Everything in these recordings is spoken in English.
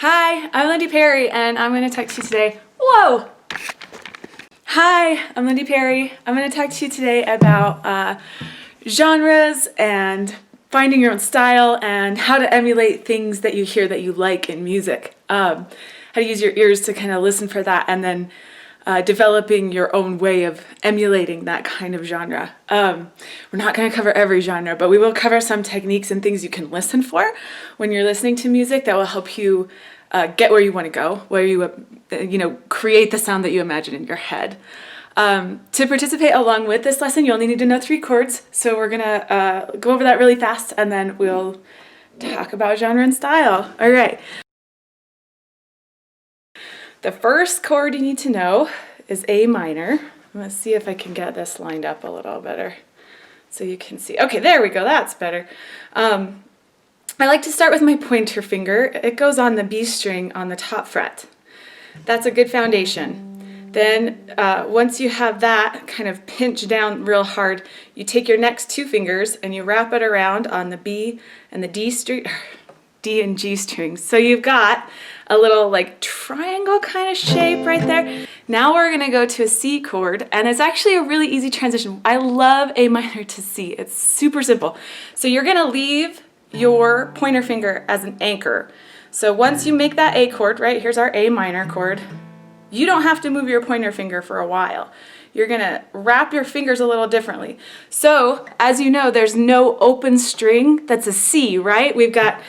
Hi, I'm Lyndi Perry, and I'm going to talk to you today. Whoa! Hi, I'm Lyndi Perry. I'm going to talk to you today about genres and finding your own style and how to emulate things that you hear that you like in music. How to use your ears to kind of listen for that, and then developing your own way of emulating that kind of genre. We're not going to cover every genre, but we will cover some techniques and things you can listen for when you're listening to music that will help you get where you want to go, where you create the sound that you imagine in your head. To participate along with this lesson, you only need to know 3 chords. So we're going to go over that really fast, and then we'll talk about genre and style. All right. The first chord you need to know is A minor. Let's see if I can get this lined up a little better so you can see. Okay, there we go. That's better. I like to start with my pointer finger. It goes on the B string on the top fret. That's a good foundation. Then once you have that kind of pinched down real hard, you take your next 2 fingers and you wrap it around on the B and the D string, D and G strings. So you've got a little like triangle kind of shape right there. Now we're gonna go to a C chord, and it's actually a really easy transition. I love A minor to C. It's super simple. So you're gonna leave your pointer finger as an anchor. So once you make that A chord, right, here's our A minor chord, you don't have to move your pointer finger for a while. You're gonna wrap your fingers a little differently. So as you know, there's no open string that's a C, right? We've got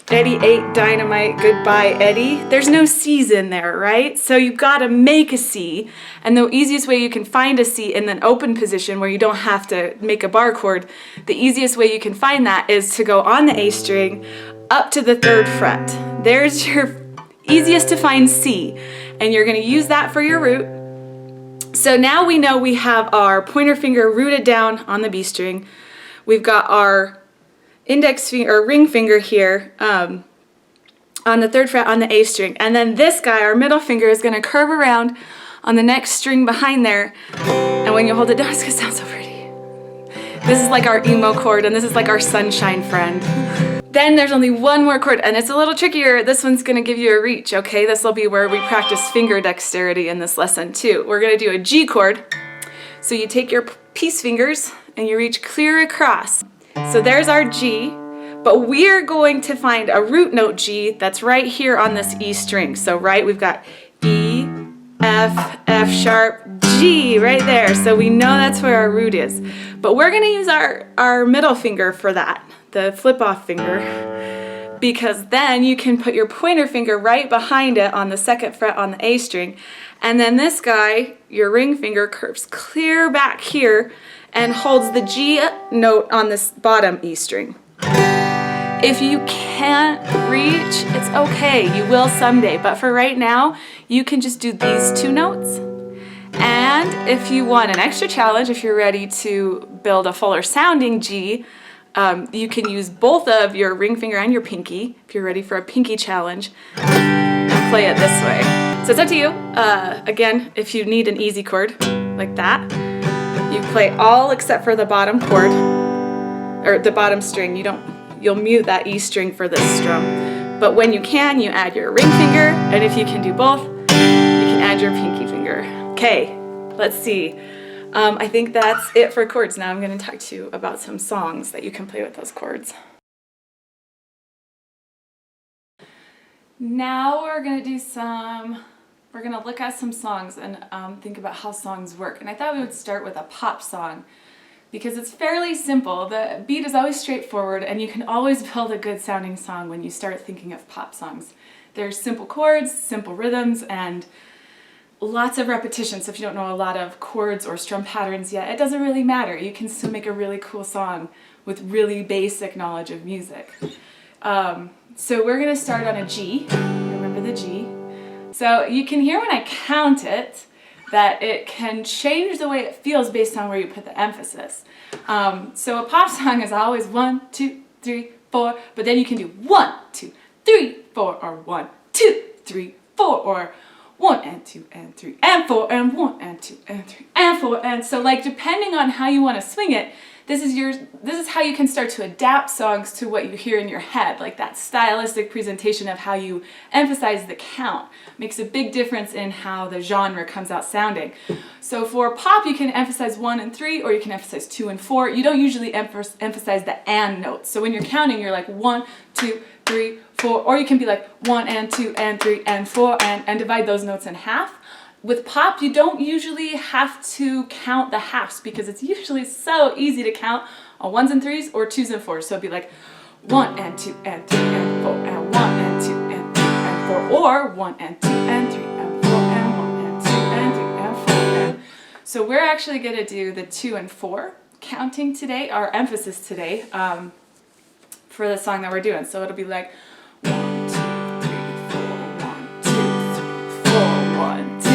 Eddie ate dynamite, goodbye Eddie. There's no C's in there, right? So you've got to make a C, and the easiest way you can find a C in an open position where you don't have to make a bar chord, the easiest way you can find that is to go on the A string up to the 3rd fret. There's your easiest to find C, and you're going to use that for your root. So now we know we have our pointer finger rooted down on the B string. We've got our index finger or ring finger here on the 3rd fret on the A string, and then this guy, our middle finger, is going to curve around on the next string behind there, and when you hold it down, it's going to sound so pretty. This is like our emo chord, and this is like our sunshine friend. Then there's only one more chord, and it's a little trickier. This one's going to give you a reach, okay? This will be where we practice finger dexterity in this lesson too. We're going to do a G chord. So you take your peace fingers and you reach clear across. So there's our G, but we're going to find a root note G that's right here on this E string. So right, we've got E, F, F sharp, G right there. So we know that's where our root is. But we're gonna use our middle finger for that, the flip off finger, because then you can put your pointer finger right behind it on the 2nd fret on the A string. And then this guy, your ring finger, curves clear back here and holds the G note on this bottom E string. If you can't reach, it's okay. You will someday. But for right now, you can just do these 2 notes. And if you want an extra challenge, if you're ready to build a fuller sounding G, you can use both of your ring finger and your pinky, if you're ready for a pinky challenge, and play it this way. So it's up to you. Again, if you need an easy chord like that, you play all except for the bottom chord, or the bottom string. You'll mute that E string for this strum. But when you can, you add your ring finger, and if you can do both, you can add your pinky finger. Okay, let's see. I think that's it for chords. Now I'm going to talk to you about some songs that you can play with those chords. Now we're going to look at some songs and think about how songs work. And I thought we would start with a pop song because it's fairly simple. The beat is always straightforward, and you can always build a good sounding song when you start thinking of pop songs. There's simple chords, simple rhythms, and lots of repetition. So if you don't know a lot of chords or strum patterns yet, it doesn't really matter. You can still make a really cool song with really basic knowledge of music. So we're going to start on a G. Remember the G. So you can hear when I count it that it can change the way it feels based on where you put the emphasis. So a pop song is always 1, 2, 3, 4, but then you can do 1, 2, 3, 4, or 1, 2, 3, 4, or 1 and 2 and 3 and 4 and 1 and 2 and 3 and 4 and so like depending on how you want to swing it, this is how you can start to adapt songs to what you hear in your head. Like that stylistic presentation of how you emphasize the count makes a big difference in how the genre comes out sounding. So for pop, you can emphasize 1 and 3, or you can emphasize 2 and 4. You don't usually emphasize the and notes. So when you're counting, you're like 1, 2, 3, 4, or you can be like 1 and 2 and 3 and 4 and divide those notes in half. With pop, you don't usually have to count the halves because it's usually so easy to count on 1s and 3s or 2s and 4s. So it'd be like 1 and 2 and 3 and 4 and 1 and 2 and 3 and 4, or 1 and 2 and 3 and 4 and 1 and 2 and 3 and 4 and. So we're actually going to do the 2 and 4 counting today, our emphasis today, for the song that we're doing. So it'll be like 1, 2, 3, 4, 1, 2, 3, 4, 1, 2, 3,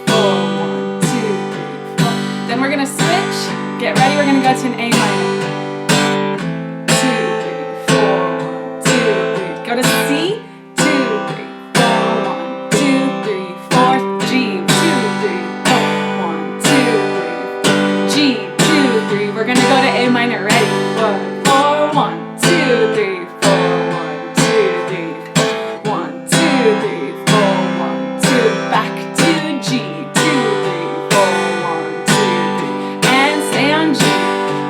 4, 1, 2, 3, 4. Then we're gonna switch. Get ready. We're gonna go to an A minor. 2, 3, 4, 1, 2, 3. Go to C. 2, 3, 4, 1, 2, 3, 4. G. 2, 3, 4, 1, 2, 3. G. 2, 3. We're gonna go to A minor. Ready? 1, 4, 1. 2, 3, 4, 1, 2, 3, 1, 2, 3, 4, 1, 2, back to G, 2, 3, 4, 1, 2, 3, and stay on G.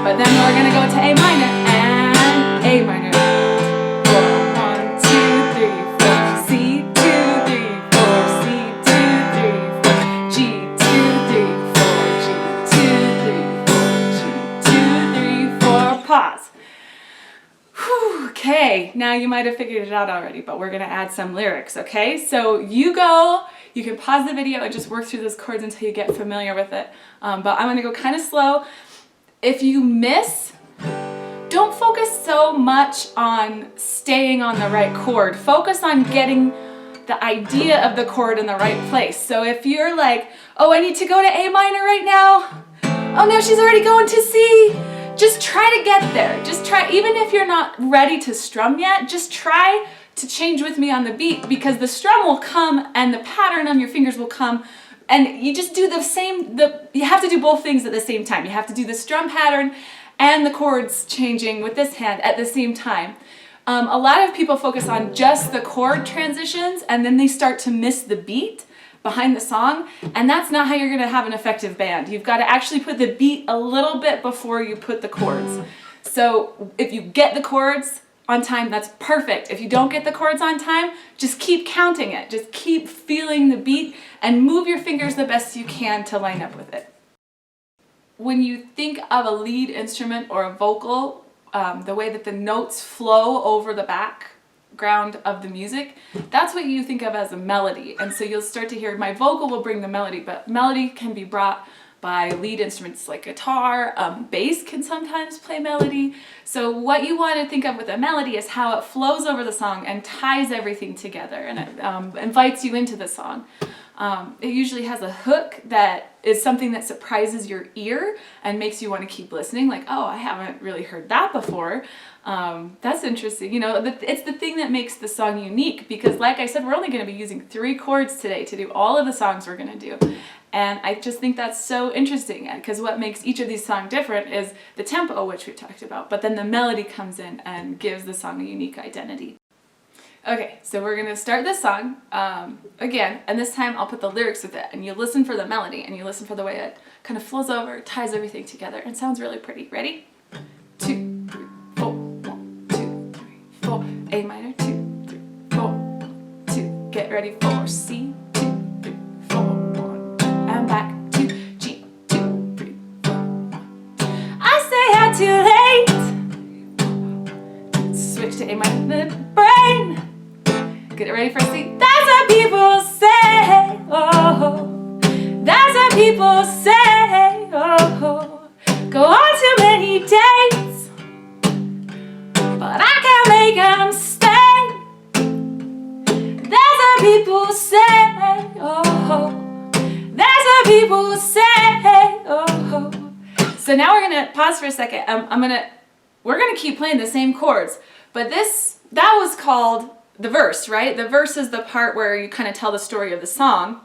But then we're gonna go to A minor and A minor. 4, 1, 2, 3, 4, C, 2, 3, 4, C, 2, 3, 4, G, 2, 3, 4, G, 2, 3, 4, G, 2, 3, 4, pause. Okay, now you might have figured it out already, but we're gonna add some lyrics, okay? So you can pause the video and just work through those chords until you get familiar with it. But I'm gonna go kind of slow. If you miss, don't focus so much on staying on the right chord. Focus on getting the idea of the chord in the right place. So if you're like, oh, I need to go to A minor right now. Oh no, she's already going to C. Just try to get there. Just try, even if you're not ready to strum yet, just try to change with me on the beat, because the strum will come and the pattern on your fingers will come, and you just do the same, you have to do both things at the same time. You have to do the strum pattern and the chords changing with this hand at the same time. A lot of people focus on just the chord transitions and then they start to miss the beat behind the song, and that's not how you're going to have an effective band. You've got to actually put the beat a little bit before you put the chords. So if you get the chords on time, that's perfect. If you don't get the chords on time, just keep counting it. Just keep feeling the beat and move your fingers the best you can to line up with it. When you think of a lead instrument or a vocal, the way that the notes flow over the background of the music, that's what you think of as a melody. And so you'll start to hear my vocal will bring the melody, but melody can be brought by lead instruments like guitar. Bass can sometimes play melody. So what you want to think of with a melody is how it flows over the song and ties everything together, and it invites you into the song. It usually has a hook that is something that surprises your ear and makes you want to keep listening, like, oh, I haven't really heard that before. That's interesting. You know, it's the thing that makes the song unique, because like I said, we're only going to be using 3 chords today to do all of the songs we're going to do. And I just think that's so interesting, because what makes each of these songs different is the tempo, which we talked about, but then the melody comes in and gives the song a unique identity. Okay, so we're gonna start this song again, and this time I'll put the lyrics with it, and you listen for the melody, and you listen for the way it kind of flows over, ties everything together, and sounds really pretty. Ready? 2, 3, 4, 1, 2, 3, 4, A minor, 2, 3, 4, 1, 2, get ready for C, 2, 3, 4, 1, 2, and back to G, 2, 3, 4, 1. I say I'm too late. Switch to A minor, the brain. Get it ready for C. That's what people say. Oh, that's what people say. Oh, go on too many dates, but I can't make them stay. That's what people say. Oh, that's what people say. Oh. So now we're gonna pause for a second. We're gonna keep playing the same chords, but that was called the verse, right? The verse is the part where you kind of tell the story of the song.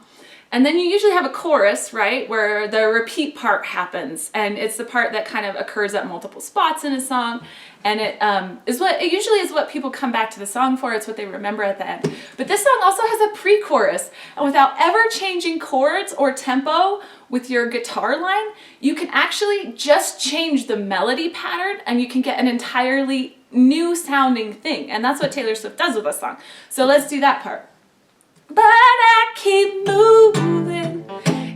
And then you usually have a chorus, right, where the repeat part happens, and it's the part that kind of occurs at multiple spots in a song, and it usually is what people come back to the song for. It's what they remember at the end. But this song also has a pre-chorus, and without ever changing chords or tempo with your guitar line, you can actually just change the melody pattern, and you can get an entirely new sounding thing, and that's what Taylor Swift does with a song. So let's do that part. But I keep moving,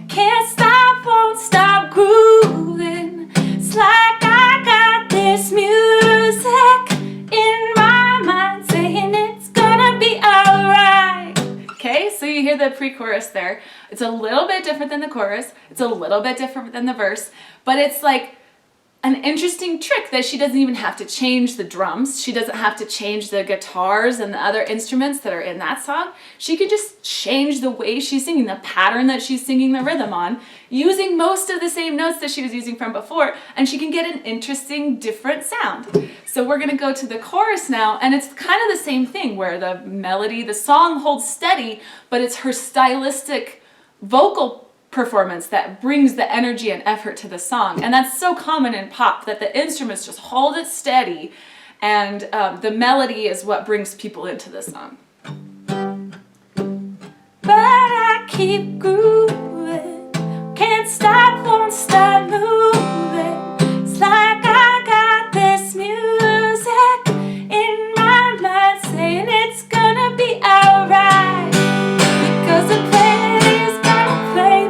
can't stop, won't stop grooving. It's like I got this music in my mind saying it's gonna be alright. Okay, so you hear the pre-chorus there. It's a little bit different than the chorus. It's a little bit different than the verse, but it's like an interesting trick that she doesn't even have to change the drums. She doesn't have to change the guitars and the other instruments that are in that song. She can just change the way she's singing, the pattern that she's singing the rhythm on, using most of the same notes that she was using from before, and she can get an interesting, different sound. So we're gonna go to the chorus now, and it's kind of the same thing where the melody, the song holds steady, but it's her stylistic vocal performance that brings the energy and effort to the song. And that's so common in pop, that the instruments just hold it steady, and the melody is what brings people into the song. But I keep grooving, can't stop, won't stop moving. It's like I got this music in my mind saying it's gonna be alright, because the player's gonna play.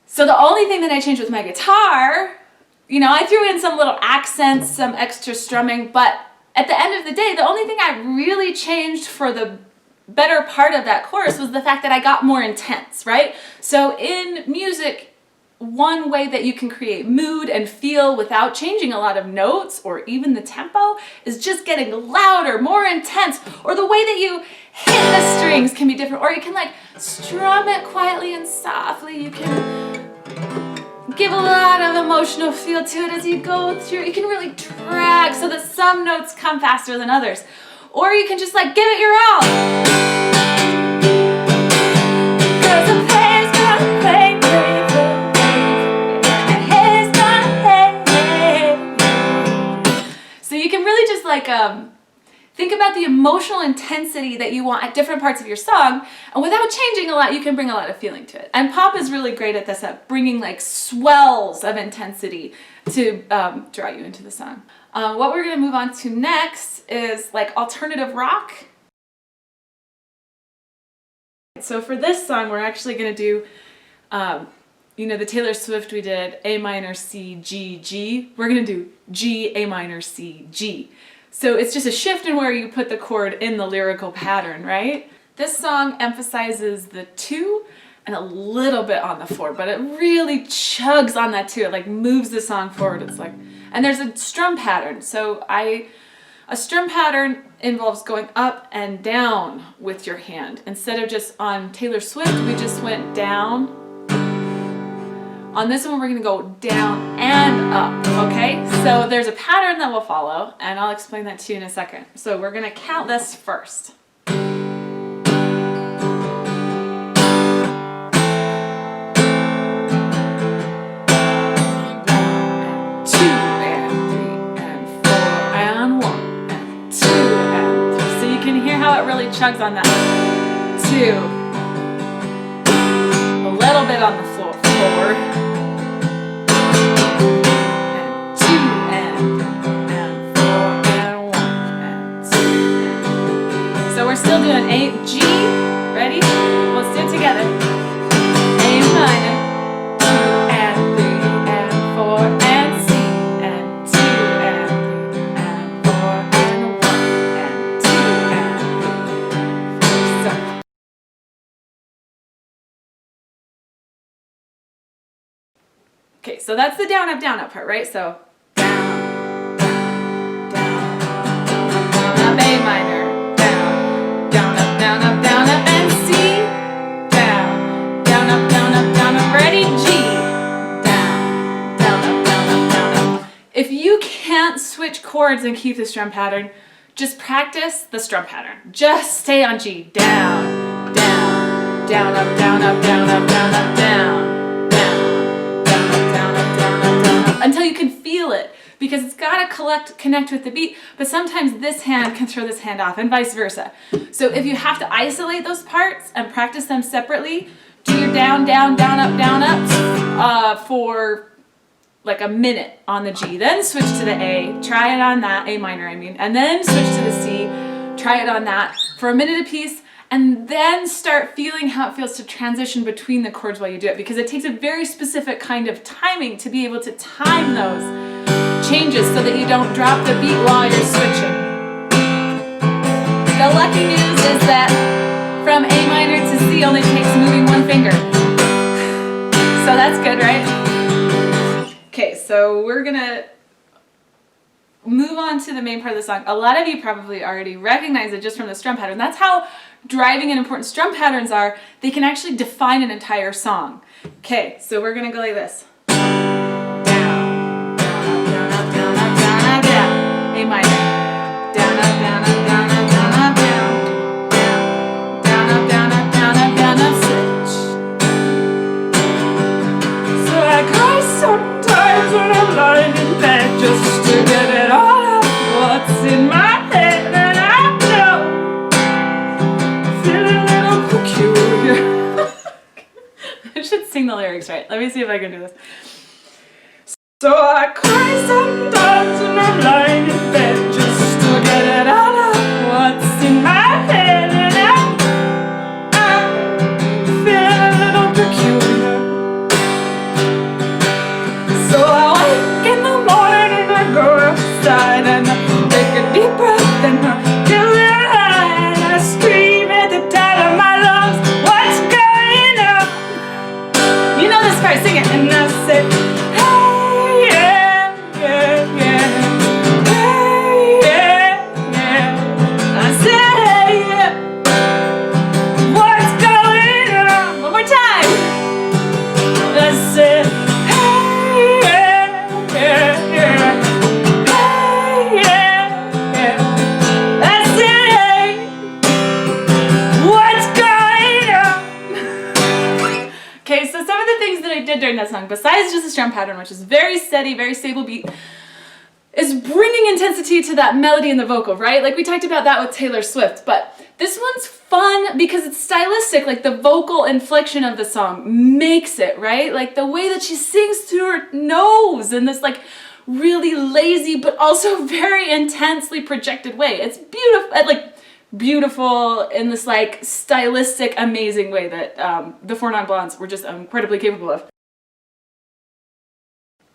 So the only thing that I changed with my guitar, you know, I threw in some little accents, some extra strumming, but at the end of the day, the only thing I really changed for the better part of that chorus was the fact that I got more intense, right? So in music, one way that you can create mood and feel without changing a lot of notes or even the tempo is just getting louder, more intense, or the way that you hit the strings can be different, or you can like strum it quietly and softly. You can give a lot of emotional feel to it as you go through. You can really drag so that some notes come faster than others, or you can just like give it your all. Think about the emotional intensity that you want at different parts of your song, and without changing a lot, you can bring a lot of feeling to it. And pop is really great at this, at bringing like swells of intensity to draw you into the song. What we're going to move on to next is like alternative rock. So for this song, we're actually going to do, you know, the Taylor Swift we did A minor, C, G, G. We're going to do G, A minor, C, G. So it's just a shift in where you put the chord in the lyrical pattern, right? This song emphasizes the 2 and a little bit on the 4, but it really chugs on that 2. It like moves the song forward. It's like, and there's a strum pattern. So a strum pattern involves going up and down with your hand. Instead of just on Taylor Swift, we just went down. On this one, we're going to go down and up, okay? So there's a pattern that will follow, and I'll explain that to you in a second. So we're going to count this first. 2 and 3 and 4 and 1 and 2 and 3. So you can hear how it really chugs on that. 2. A little bit on the floor. We're still doing A, G, ready? Let's do it together. Okay, so that's the down, up part, right? So down, down, down, up, A minor, down, down, up, and C, down, up, ready, G, down, up. If you can't switch chords and keep the strum pattern, just practice the strum pattern. Just stay on G, down, down, down, up, down, up, down, up, down, up, down. Until you can feel it, because it's got to connect with the beat, but sometimes this hand can throw this hand off and vice versa. So if you have to isolate those parts and practice them separately, do your down, up for like a minute on the G, then switch to the A, try it on that, A minor I mean, and then switch to the C, try it on that for a minute apiece, and then start feeling how it feels to transition between the chords while you do it, because it takes a very specific kind of timing to be able to time those changes so that you don't drop the beat while you're switching. The lucky news is that from A minor to C only takes moving one finger. So that's good, right? Okay, so we're gonna move on to the main part of the song. A lot of you probably already recognize it just from the strum pattern. That's how driving and important strum patterns are. They can actually define an entire song. Okay, so we're gonna go like this. Down, down, up, down, up, down, up, down, up, down. A minor. Down, up, down, up, down, up, down, up, down. Down, up, down, up, down, up, down, up, switch. So I cry sometimes when I'm lying in bed just to get it all out. What's in my head, and I know. Feel a little peculiar. I should sing the lyrics right. Let me see if I can do this. So I cry sometimes when I'm lying in bed just to get it all out. What's in my head, and I feel a little peculiar. So I wake in the morning and I go outside and I take a deep breath and I feel it high and I scream at the top of my lungs, what's going on? You know this part, sing it. And I say, hey, yeah, yeah, yeah. Hey, yeah, yeah. I say, hey, yeah. What's going on? One more time. I said, hey, yeah, yeah, yeah. Hey, yeah, yeah. I said, hey, what's going on? Okay, so some of the things that I did during that song, besides just the strum pattern, which is very steady, very stable beat, is bringing intensity to that melody and the vocal, right? Like we talked about that with Taylor Swift, but this one's fun because it's stylistic, like the vocal inflection of the song makes it, right? Like the way that she sings through her nose in this like really lazy but also very intensely projected way. It's beautiful, like beautiful in this like stylistic, amazing way that the Four Non Blondes were just incredibly capable of.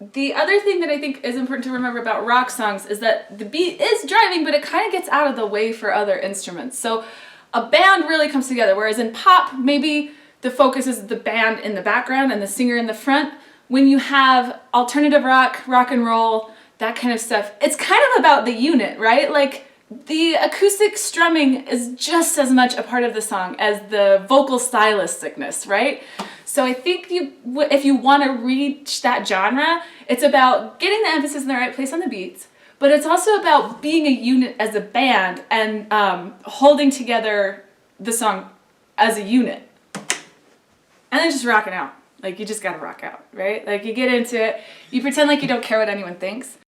The other thing that I think is important to remember about rock songs is that the beat is driving, but it kind of gets out of the way for other instruments. So a band really comes together, whereas in pop, maybe the focus is the band in the background and the singer in the front. When you have alternative rock, rock and roll, that kind of stuff, it's kind of about the unit, right? Like the acoustic strumming is just as much a part of the song as the vocal stylisticness, right? So I think if you want to reach that genre, it's about getting the emphasis in the right place on the beats, but it's also about being a unit as a band and holding together the song as a unit. And then just rocking out. Like you just gotta rock out, right? Like you get into it, you pretend like you don't care what anyone thinks.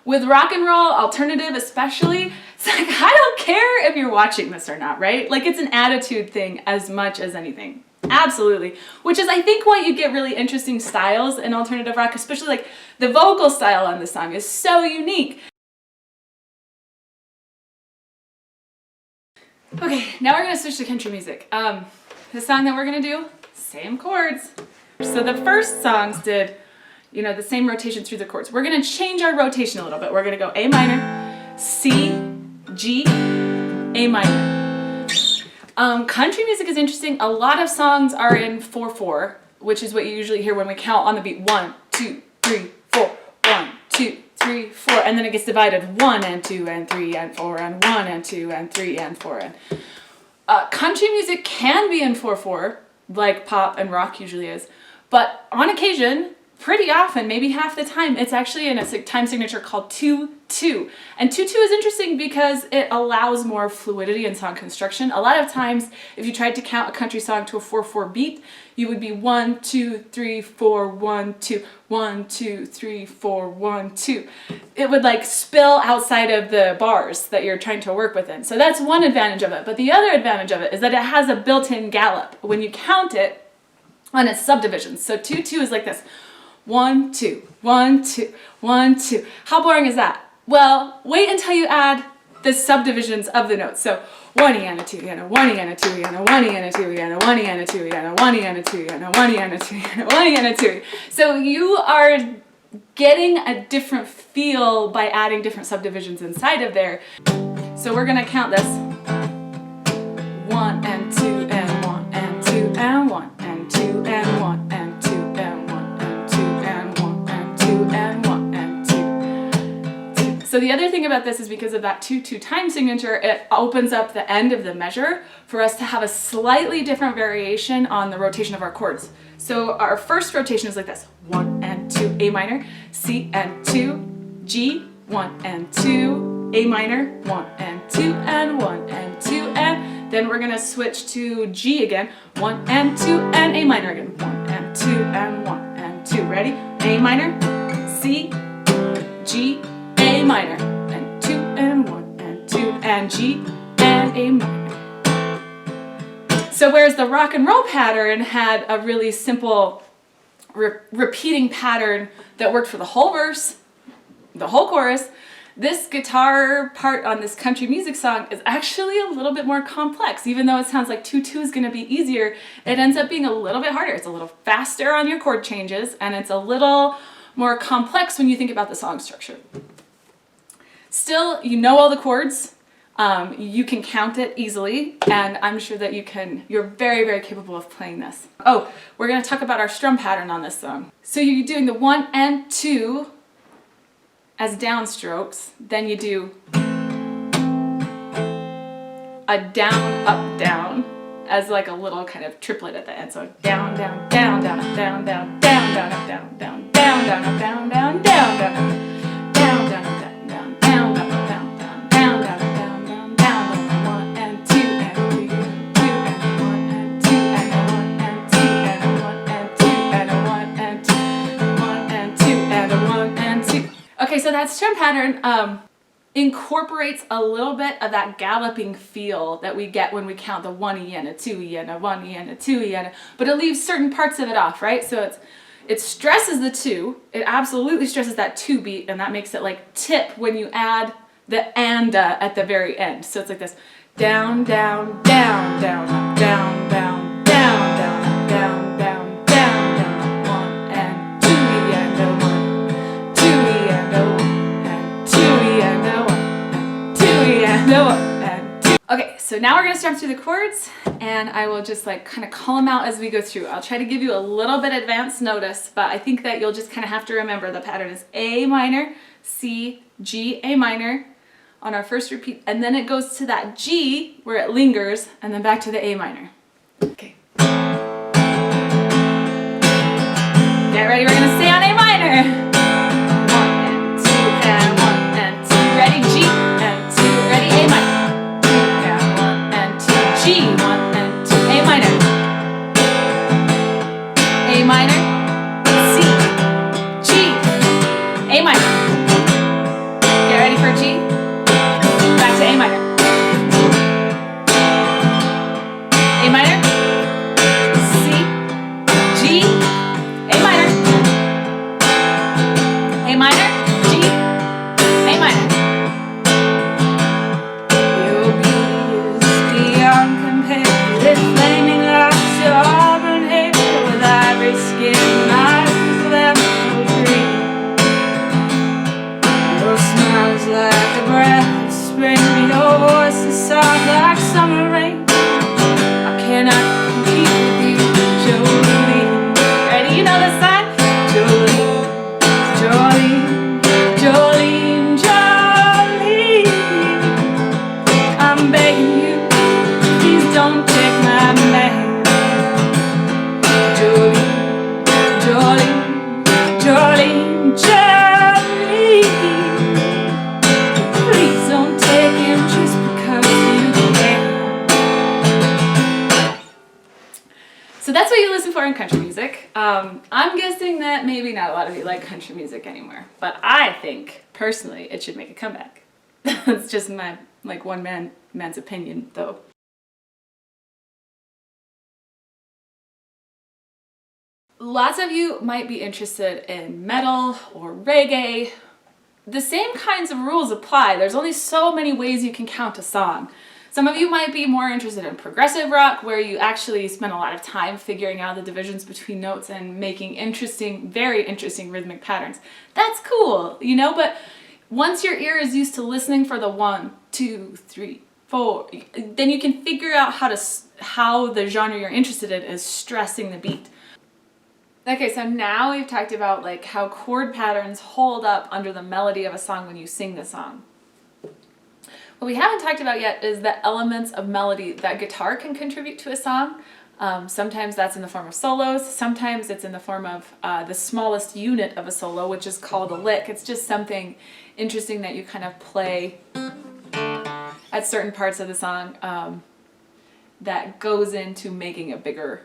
With rock and roll, alternative especially, it's like I don't care if you're watching this or not, right? Like it's an attitude thing as much as anything. Absolutely. Which is I think why you get really interesting styles in alternative rock, especially like the vocal style on this song is so unique. Okay, now we're gonna switch to country music. The song that we're gonna do, same chords. So the first songs did, you know, the same rotation through the chords. We're gonna change our rotation a little bit. We're gonna go A minor, C, G, A minor. Country music is interesting. A lot of songs are in 4/4, which is what you usually hear when we count on the beat 1, 2, 3, 4, 1, 2, 3, 4, and then it gets divided 1 and 2 and 3 and 4 and 1 and 2 and 3 and 4 and country music can be in 4/4 like pop and rock usually is, but on occasion, pretty often, maybe half the time, it's actually in a time signature called 2/2. And 2/2 is interesting because it allows more fluidity in song construction. A lot of times, if you tried to count a country song to a 4/4 beat, you would be 1, 2, 3, 4, 1, 2, 1, 2, 3, 4, 1, 2. It would like spill outside of the bars that you're trying to work within. So that's one advantage of it. But the other advantage of it is that it has a built-in gallop when you count it on its subdivisions. So 2/2 is like this. 1, 2, 1, 2, 1, 2. How boring is that? Well, wait until you add the subdivisions of the notes. So 1 and a 2 and a 1 and a 2 and a 1 and a 2 and a 1 and a 2 and a 1 and a 2 and a 1 and a 2 and a 1 and a 2. So you are getting a different feel by adding different subdivisions inside of there. So we're gonna count this. 1 and 2 and 1 and 2 and 1 and 2 and 1 and 2 and 1 and 2 and 1 and 2 and 1 and 2. So the other thing about this is because of that 2/2 time signature, it opens up the end of the measure for us to have a slightly different variation on the rotation of our chords. So our first rotation is like this: 1 and 2, A minor, C and 2, G, 1 and 2, A minor, 1 and 2 and 1 and 2 and then we're gonna switch to G again, 1 and 2 and A minor again, 1 and 2 and 1 and 2. Ready? A minor, C, G, A minor, and 2 and 1 and 2 and G and A minor. So whereas the rock and roll pattern had a really simple repeating pattern that worked for the whole verse, the whole chorus, this guitar part on this country music song is actually a little bit more complex. Even though it sounds like 2/2 is going to be easier, it ends up being a little bit harder. It's a little faster on your chord changes, and it's a little more complex when you think about the song structure. Still, you know all the chords. You can count it easily, and I'm sure that you're very, very capable of playing this. Oh, we're going to talk about our strum pattern on this song. So you're doing the 1 and 2 as downstrokes, then you do a down, up, down as like a little kind of triplet at the end. So down, down, down, down, up, down, down, down, down, up, down, down, down, down, up, down, down, down, down, down, down, down, up, down, down, down, down, down, down, down, down, down, down, down, 1 and 2 and 3 and 2 and 1 and 2 and 1 and 2 and 1 and 2 and 1 and 2, 1 and 2 and 1 and 2. Okay, so that strum pattern incorporates a little bit of that galloping feel that we get when we count the 1E and a 2E and a 1E and a 2E and but it leaves certain parts of it off, right? So it stresses the 2, it absolutely stresses that 2 beat, and that makes it like tip when you add the and at the very end. So it's like this: down, down, down, down, up, down, down, down, down, up, down, down, down, down, 1 and 2E and a 1, 2E and a 1, and 2E and a 1, and 2E and a 1, and 2. Okay, so now we're gonna strum through the chords, and I will just like kind of call them out as we go through. I'll try to give you a little bit advance notice, but I think that you'll just kind of have to remember the pattern is A minor, C, G, A minor on our first repeat, and then it goes to that G where it lingers, and then back to the A minor. Okay. Get ready, we're gonna stay on A minor. 1 and 2 and 1 and 2. Ready, G and 2. Ready, A minor. 2 and 1 and 2. G, 1 and 2. A minor. A minor. C. G. A minor. Get ready for G. Back to A minor. A minor. So that's what you listen for in country music. I'm guessing that maybe not a lot of you like country music anymore, but I think personally it should make a comeback. That's just my man's opinion though. Lots of you might be interested in metal or reggae. The same kinds of rules apply. There's only so many ways you can count a song. Some of you might be more interested in progressive rock, where you actually spend a lot of time figuring out the divisions between notes and making interesting, very interesting rhythmic patterns. That's cool, you know, but once your ear is used to listening for the 1, 2, 3, 4, then you can figure out how the genre you're interested in is stressing the beat. Okay, so now we've talked about like how chord patterns hold up under the melody of a song when you sing the song. What we haven't talked about yet is the elements of melody that guitar can contribute to a song. Sometimes that's in the form of solos, sometimes it's in the form of the smallest unit of a solo, which is called a lick. It's just something interesting that you kind of play at certain parts of the song that goes into making a bigger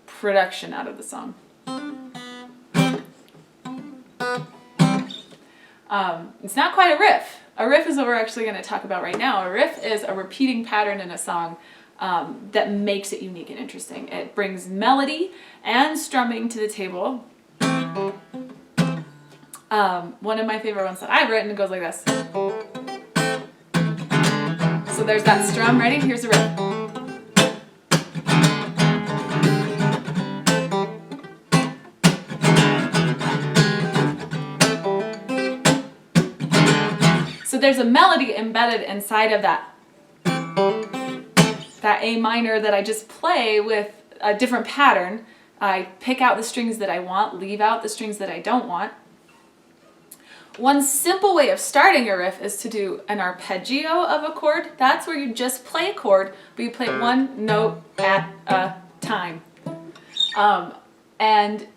production out of the song. It's not quite a riff. A riff is what we're actually going to talk about right now. A riff is a repeating pattern in a song that makes it unique and interesting. It brings melody and strumming to the table. One of my favorite ones that I've written goes like this. So there's that strum. Ready? Here's the riff. So there's a melody embedded inside of that A minor that I just play with a different pattern. I pick out the strings that I want, leave out the strings that I don't want. One simple way of starting a riff is to do an arpeggio of a chord. That's where you just play a chord, but you play one note at a time. And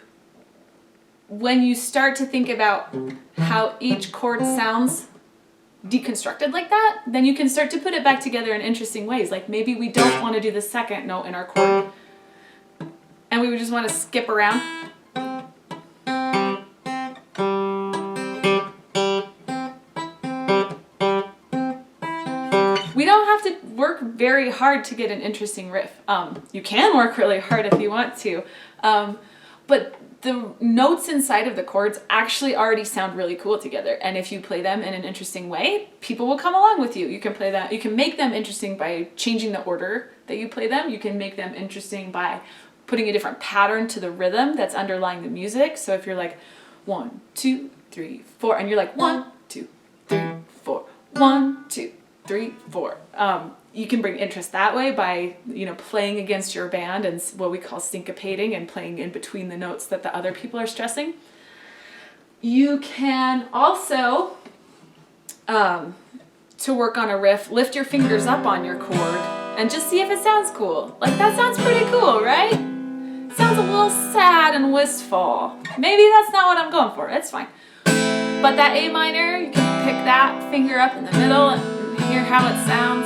when you start to think about how each chord sounds deconstructed like that, then you can start to put it back together in interesting ways. Like maybe we don't want to do the second note in our chord, and we would just want to skip around. We don't have to work very hard to get an interesting riff. You can work really hard if you want to, but the notes inside of the chords actually already sound really cool together, and if you play them in an interesting way, people will come along with you. You can play that. You can make them interesting by changing the order that you play them. You can make them interesting by putting a different pattern to the rhythm that's underlying the music. So if you're like 1, 2, 3, 4, and you're like 1, 2, 3, 4, 1, 2, 3, 4. You can bring interest that way by, playing against your band and what we call syncopating and playing in between the notes that the other people are stressing. You can also, to work on a riff, lift your fingers up on your chord and just see if it sounds cool. Like, that sounds pretty cool, right? It sounds a little sad and wistful. Maybe that's not what I'm going for. It's fine. But that A minor, you can pick that finger up in the middle and hear how it sounds.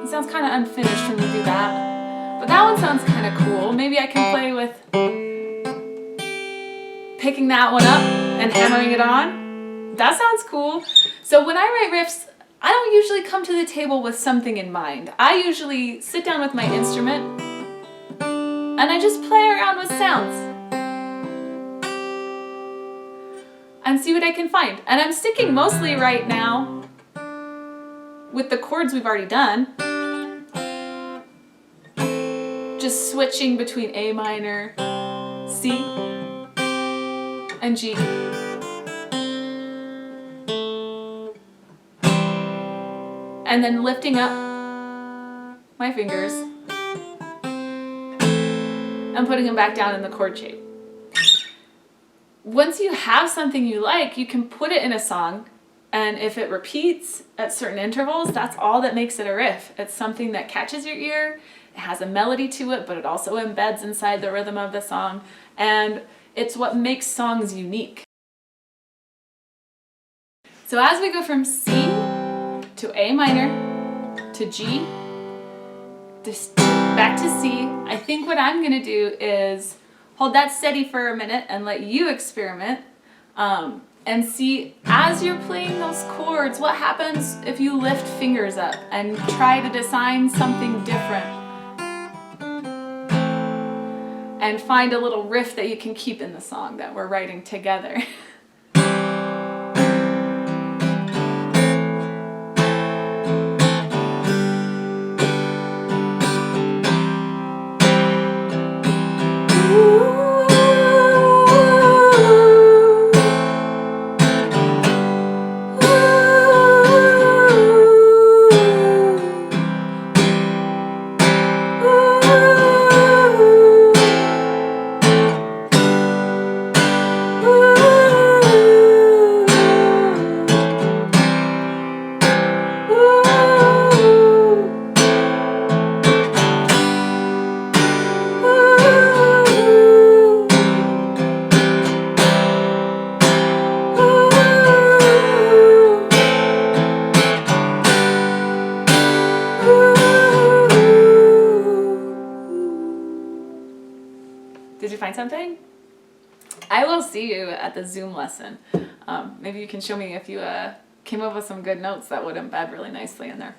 It sounds kind of unfinished when you do that. But that one sounds kind of cool. Maybe I can play with picking that one up and hammering it on. That sounds cool. So when I write riffs, I don't usually come to the table with something in mind. I usually sit down with my instrument and I just play around with sounds and see what I can find. And I'm sticking mostly right now with the chords we've already done. Just switching between A minor, C, and G. And then lifting up my fingers and putting them back down in the chord shape. Once you have something you like, you can put it in a song, and if it repeats at certain intervals, that's all that makes it a riff. It's something that catches your ear. It has a melody to it, but it also embeds inside the rhythm of the song, and it's what makes songs unique. So as we go from C to A minor to G just back to C. I think what I'm going to do is hold that steady for a minute and let you experiment and see as you're playing those chords what happens if you lift fingers up and try to design something different and find a little riff that you can keep in the song that we're writing together. Did you find something? I will see you at the Zoom lesson. Maybe you can show me if you came up with some good notes that would embed really nicely in there.